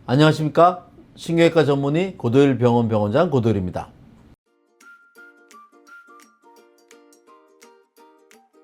안녕하십니까? 신경외과 전문의 고도일 병원 병원장 고도일입니다.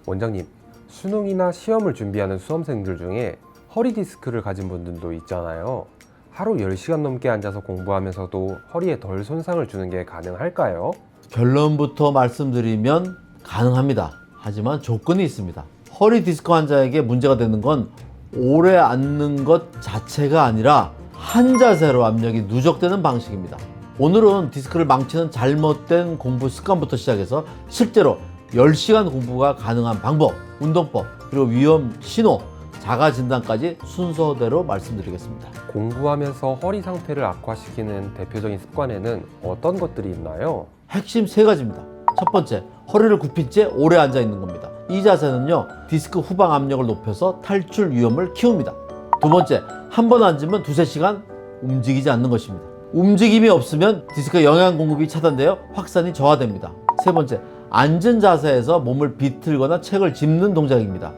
원장님, 수능이나 시험을 준비하는 수험생들 중에 허리 디스크를 가진 분들도 있잖아요. 하루 10시간 넘게 앉아서 공부하면서도 허리에 덜 손상을 주는 게 가능할까요? 결론부터 말씀드리면 가능합니다. 하지만 조건이 있습니다. 허리 디스크 환자에게 문제가 되는 건 오래 앉는 것 자체가 아니라 한 자세로 압력이 누적되는 방식입니다. 오늘은 디스크를 망치는 잘못된 공부 습관부터 시작해서 실제로 10시간 공부가 가능한 방법, 운동법, 그리고 위험 신호, 자가 진단까지 순서대로 말씀드리겠습니다. 공부하면서 허리 상태를 악화시키는 대표적인 습관에는 어떤 것들이 있나요? 핵심 3가지입니다. 첫 번째, 허리를 굽힌 채 오래 앉아 있는 겁니다. 이 자세는요, 디스크 후방 압력을 높여서 탈출 위험을 키웁니다. 두 번째, 한 번 앉으면 2~3시간 움직이지 않는 것입니다. 움직임이 없으면 디스크 영양 공급이 차단되어 확산이 저하됩니다. 세 번째, 앉은 자세에서 몸을 비틀거나 책을 짚는 동작입니다.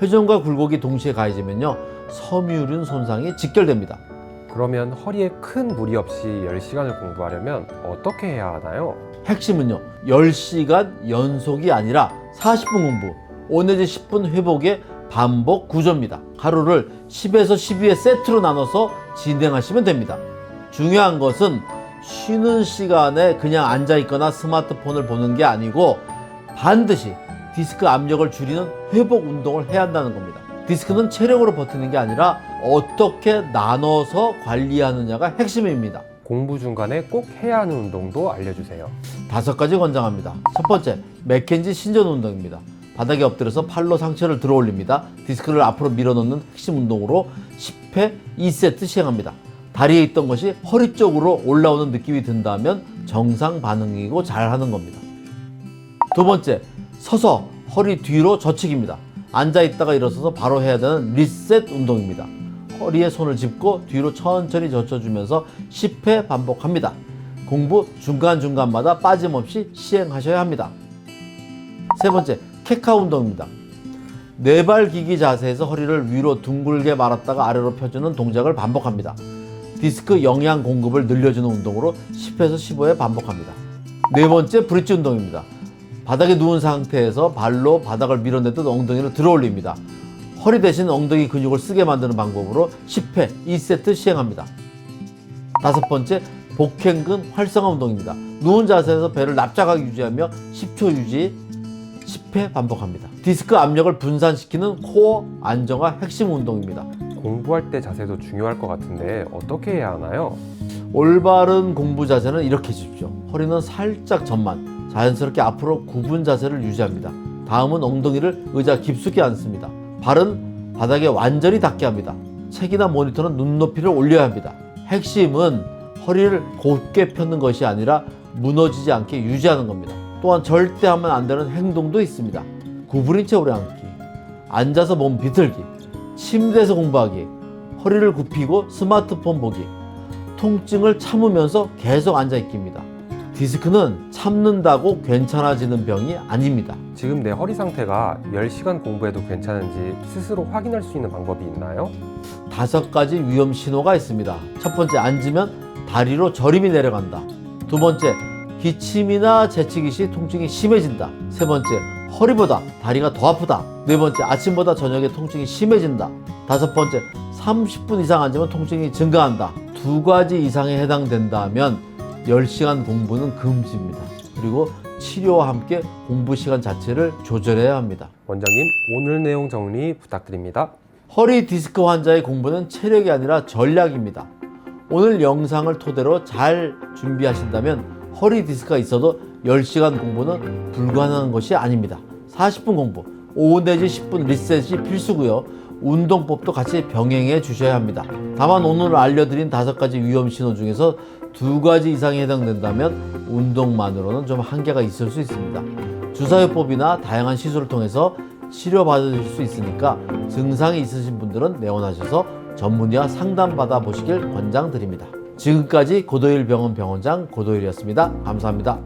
회전과 굴곡이 동시에 가해지면요, 섬유륜 손상이 직결됩니다. 그러면 허리에 큰 무리 없이 10시간을 공부하려면 어떻게 해야 하나요? 핵심은요, 10시간 연속이 아니라 40분 공부, 5 내지 10분 회복의 반복 구조입니다. 하루를 10에서 12회 세트로 나눠서 진행하시면 됩니다. 중요한 것은 쉬는 시간에 그냥 앉아 있거나 스마트폰을 보는 게 아니고 반드시 디스크 압력을 줄이는 회복 운동을 해야 한다는 겁니다. 디스크는 체력으로 버티는 게 아니라 어떻게 나눠서 관리하느냐가 핵심입니다. 공부 중간에 꼭 해야 하는 운동도 알려주세요. 5가지 권장합니다. 첫 번째, 맥켄지 신전 운동입니다. 바닥에 엎드려서 팔로 상체를 들어 올립니다. 디스크를 앞으로 밀어넣는 핵심 운동으로 10회 2세트 시행합니다. 다리에 있던 것이 허리 쪽으로 올라오는 느낌이 든다면 정상 반응이고 잘하는 겁니다. 두 번째, 서서 허리 뒤로 젖히기입니다. 앉아 있다가 일어서서 바로 해야 되는 리셋 운동입니다. 허리에 손을 짚고 뒤로 천천히 젖혀주면서 10회 반복합니다. 공부 중간중간마다 빠짐없이 시행하셔야 합니다. 세 번째, 케카 운동입니다. 네발기기 자세에서 허리를 위로 둥글게 말았다가 아래로 펴주는 동작을 반복합니다. 디스크 영양 공급을 늘려주는 운동으로 10에서 15회 반복합니다. 네 번째, 브릿지 운동입니다. 바닥에 누운 상태에서 발로 바닥을 밀어내듯 엉덩이를 들어 올립니다. 허리 대신 엉덩이 근육을 쓰게 만드는 방법으로 10회 2세트 시행합니다. 다섯 번째, 복행근 활성화 운동입니다. 누운 자세에서 배를 납작하게 유지하며 10초 유지, 10회 반복합니다. 디스크 압력을 분산시키는 코어 안정화 핵심 운동입니다. 공부할 때 자세도 중요할 것 같은데 어떻게 해야 하나요? 올바른 공부 자세는 이렇게 해주십시오. 허리는 살짝 전만, 자연스럽게 앞으로 굽은 자세를 유지합니다. 다음은 엉덩이를 의자 깊숙이 앉습니다. 발은 바닥에 완전히 닿게 합니다. 책이나 모니터는 눈높이를 올려야 합니다. 핵심은 허리를 곧게 펴는 것이 아니라 무너지지 않게 유지하는 겁니다. 또한 절대 하면 안 되는 행동도 있습니다. 구부린 채 오래 앉기, 앉아서 몸 비틀기, 침대에서 공부하기, 허리를 굽히고 스마트폰 보기, 통증을 참으면서 계속 앉아있기입니다. 디스크는 참는다고 괜찮아지는 병이 아닙니다. 지금 내 허리 상태가 10시간 공부해도 괜찮은지 스스로 확인할 수 있는 방법이 있나요? 5가지 위험 신호가 있습니다. 첫 번째, 앉으면 다리로 저림이 내려간다. 두 번째, 기침이나 재채기 시 통증이 심해진다. 세 번째, 허리보다 다리가 더 아프다. 네 번째, 아침보다 저녁에 통증이 심해진다. 다섯 번째, 30분 이상 앉으면 통증이 증가한다. 2가지 이상에 해당된다면 10시간 공부는 금지입니다. 그리고 치료와 함께 공부 시간 자체를 조절해야 합니다. 원장님, 오늘 내용 정리 부탁드립니다. 허리 디스크 환자의 공부는 체력이 아니라 전략입니다. 오늘 영상을 토대로 잘 준비하신다면 허리 디스크가 있어도 10시간 공부는 불가능한 것이 아닙니다. 40분 공부, 5 내지 10분 리셋이 필수고요. 운동법도 같이 병행해 주셔야 합니다. 다만 오늘 알려드린 5가지 위험 신호 중에서 2가지 이상이 해당된다면 운동만으로는 좀 한계가 있을 수 있습니다. 주사요법이나 다양한 시술을 통해서 치료받을 수 있으니까 증상이 있으신 분들은 내원하셔서 전문의와 상담받아 보시길 권장드립니다. 지금까지 고도일 병원 병원장 고도일이었습니다. 감사합니다.